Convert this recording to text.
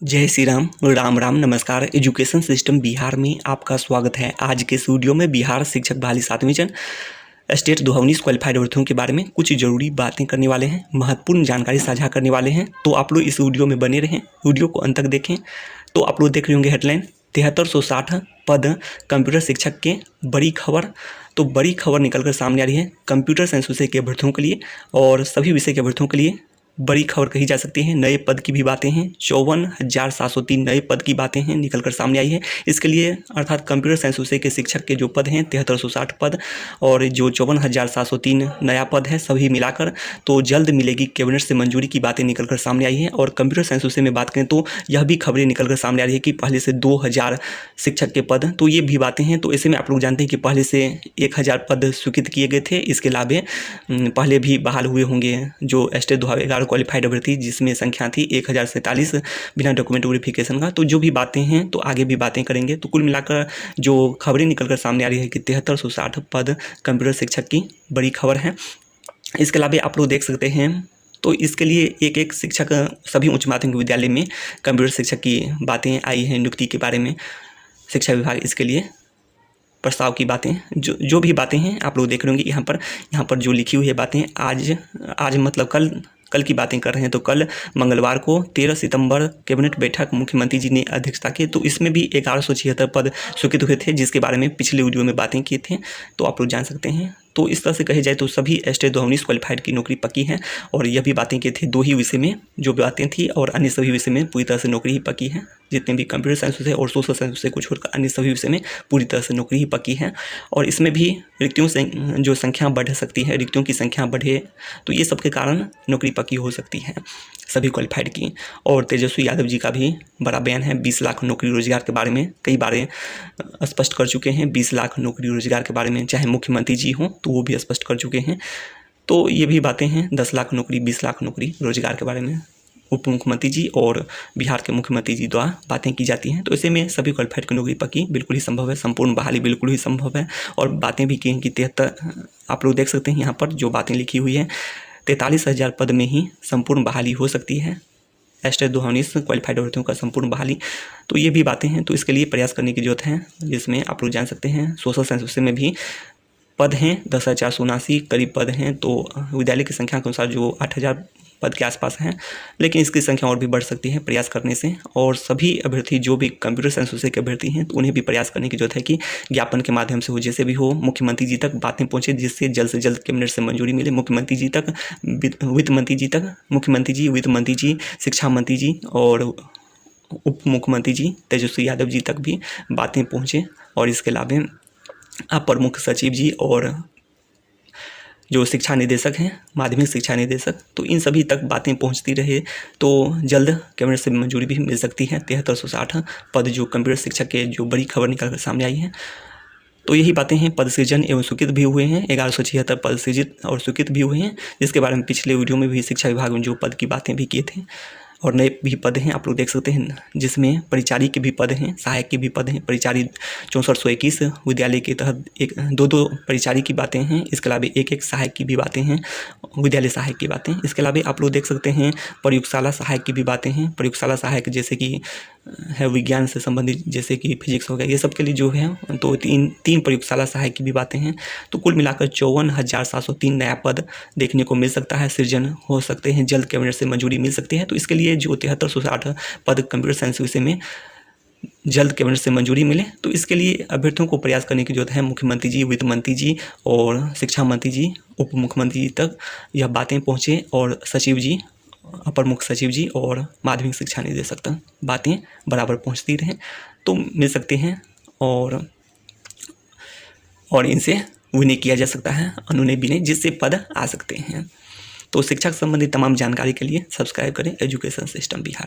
जय श्री राम, राम राम, नमस्कार। Education system Bihar में आपका स्वागत है। आज के इस वीडियो में बिहार शिक्षक बहाली 7वीं चरण स्टेट 2019 क्वालिफाइड अभ्यर्थियों के बारे में कुछ जरूरी बातें करने वाले हैं, महत्वपूर्ण जानकारी साझा करने वाले हैं। तो आप लोग इस वीडियो में बने रहें, वीडियो को अंत तक देखें। तो आप लोग देख रहे होंगे हेडलाइन 7360 पद कंप्यूटर शिक्षक के बड़ी खबर। तो बड़ी खबर निकल कर सामने आ रही है कंप्यूटर साइंस विषय के अभ्यर्थियों के लिए और सभी विषय के अभ्यर्थियों के लिए बड़ी खबर कही जा सकती है। नए पद की भी बातें हैं, 54,703 नए पद की बातें हैं निकल कर सामने आई है। इसके लिए अर्थात कंप्यूटर साइंस विषय के शिक्षक के जो पद हैं 7360 पद और जो 54,703 नया पद है सभी मिलाकर तो जल्द मिलेगी कैबिनेट से मंजूरी की बातें निकल कर सामने आई हैं। और कंप्यूटर साइंस विषय में बात करें तो यह भी खबरें निकल कर सामने आ रही है कि पहले से 2000 शिक्षक के पद, तो ये भी बातें हैं। तो ऐसे में आप लोग जानते हैं कि पहले से 1000 पद स्वीकृत किए गए थे। इसके अलावा पहले भी बहाल हुए होंगे जो स्टेट 2011 क्वालिफाइड अभ्यर्थी, जिसमें संख्या थी 1047 बिना डॉक्यूमेंट वेरिफिकेशन का। तो जो भी बातें हैं तो आगे भी बातें करेंगे। तो कुल मिलाकर जो खबरें निकलकर सामने आ रही है कि 7360 पद कंप्यूटर शिक्षक की बड़ी खबर है। इसके अलावा आप लोग देख सकते हैं तो इसके लिए एक एक शिक्षक सभी उच्च माध्यमिक विद्यालय में कंप्यूटर शिक्षक की बातें आई हैं। नियुक्ति के बारे में शिक्षा विभाग इसके लिए प्रस्ताव की बातें जो भी बातें हैं आप लोग देख रहे होंगे। यहाँ पर जो लिखी हुई है बातें आज मतलब कल की बातें कर रहे हैं। तो कल मंगलवार को 13 सितंबर कैबिनेट बैठक मुख्यमंत्री जी ने अध्यक्षता की। तो इसमें भी 1176 पद स्वीकृत हुए थे, जिसके बारे में पिछले वीडियो में बातें की थे, तो आप लोग जान सकते हैं। तो इस तरह से कहे जाए तो सभी स्टेट 2019 क्वालिफाइड की नौकरी पक्की है। और यह भी बातें की थी 2 ही विषय में जो बातें थी और अन्य सभी विषय में पूरी तरह से नौकरी ही पक्की है। जितने भी कंप्यूटर साइंस विषय और सोशल साइंस विषय को छोड़कर अन्य सभी विषय में पूरी तरह से नौकरी ही पक्की है। और इसमें भी रिक्तियों से जो संख्या बढ़ सकती है, रिक्तियों की संख्या बढ़े तो ये सब के कारण नौकरी पक्की हो सकती है सभी क्वालिफाइड की। और तेजस्वी यादव जी का भी बड़ा बयान है 20 लाख नौकरी रोजगार के बारे में, कई बार स्पष्ट कर चुके हैं 20 लाख नौकरी रोजगार के बारे में, चाहे मुख्यमंत्री जी हों तो वो भी स्पष्ट कर चुके हैं। तो ये भी बातें हैं 10 लाख नौकरी 20 लाख नौकरी रोजगार के बारे में उप मुख्यमंत्री जी और बिहार के मुख्यमंत्री जी द्वारा बातें की जाती हैं। तो ऐसे में सभी क्वालिफाइड की नौकरी पक्की बिल्कुल ही संभव है, संपूर्ण बहाली बिल्कुल ही संभव है। और बातें भी की हैं कि 73 आप लोग देख सकते हैं यहाँ पर जो बातें लिखी हुई है 43,000 पद में ही संपूर्ण बहाली हो सकती है स्टेट 2019 क्वालिफाइड अभ्यर्थियों का संपूर्ण बहाली। तो ये भी बातें हैं। तो इसके लिए प्रयास करने की जरूरत है, जिसमें आप लोग जान सकते हैं सोशल साइंस विषय में भी पद हैं 10,479 करीब पद हैं। तो विद्यालय की संख्या के अनुसार जो 8,000 पद के आसपास हैं, लेकिन इसकी संख्या और भी बढ़ सकती है प्रयास करने से। और सभी अभ्यर्थी जो भी कंप्यूटर साइंस विषय के अभ्यर्थी हैं तो उन्हें भी प्रयास करने की जरूरत है कि ज्ञापन के माध्यम से हो, जैसे भी हो मुख्यमंत्री जी तक बातें पहुँचे, जिससे जल्द से जल्द कैबिनेट से मंजूरी मिले। मुख्यमंत्री जी तक, वित्त मंत्री जी तक, मुख्यमंत्री जी, वित्त मंत्री जी, शिक्षा मंत्री जी और उप मुख्यमंत्री जी तेजस्वी यादव जी तक भी बातें पहुँचे। और इसके अलावा अपर मुख्य सचिव जी और जो शिक्षा निदेशक हैं, माध्यमिक शिक्षा निदेशक, तो इन सभी तक बातें पहुंचती रहे तो जल्द कैबिनेट से मंजूरी भी मिल सकती है। 7360 पद जो कंप्यूटर शिक्षक के जो बड़ी खबर निकल कर सामने आई है। तो यही बातें हैं। पद सृजन एवं स्वीकृत भी हुए हैं, 1176 पद सृजित और स्वीकृत भी हुए हैं, जिसके बारे में पिछले वीडियो में भी शिक्षा विभाग में जो पद की बातें भी किए थे। और नए भी पद हैं आप लोग देख सकते हैं, जिसमें परिचारी के भी पद हैं, सहायक के भी पद हैं। परिचारी 6421 विद्यालय के तहत 2 परिचारी की बातें हैं। इसके अलावा एक सहायक की भी बातें हैं, विद्यालय सहायक की बातें। इसके अलावा आप लोग देख सकते हैं प्रयोगशाला सहायक की भी बातें हैं। प्रयोगशाला सहायक जैसे कि है विज्ञान से संबंधित, जैसे कि फिजिक्स हो गया, ये सब के लिए जो है तो तीन प्रयोगशाला सहायक की भी बातें हैं। तो कुल मिलाकर 54,703 नया पद देखने को मिल सकता है, सृजन हो सकते हैं, जल्द कैबिनेट से मंजूरी मिल सकती है। तो इसके लिए जो 7360 पद कंप्यूटर साइंस विषय में जल्द कैबिनेट से मंजूरी मिले, तो इसके लिए अभ्यर्थियों को प्रयास करने की जरूरत है। मुख्यमंत्री जी, वित्त मंत्री जी और शिक्षा मंत्री जी, उप मुख्यमंत्री जी तक यह बातें पहुँचे और सचिव जी, अपर मुख्य सचिव जी और माध्यमिक शिक्षा निदेशक तक बातें बराबर पहुंचती रहें तो मिल सकते हैं। और इनसे विनय किया जा सकता है, अनुनय विनय, जिससे पद आ सकते हैं। तो शिक्षा से संबंधित तमाम जानकारी के लिए सब्सक्राइब करें एजुकेशन सिस्टम बिहार।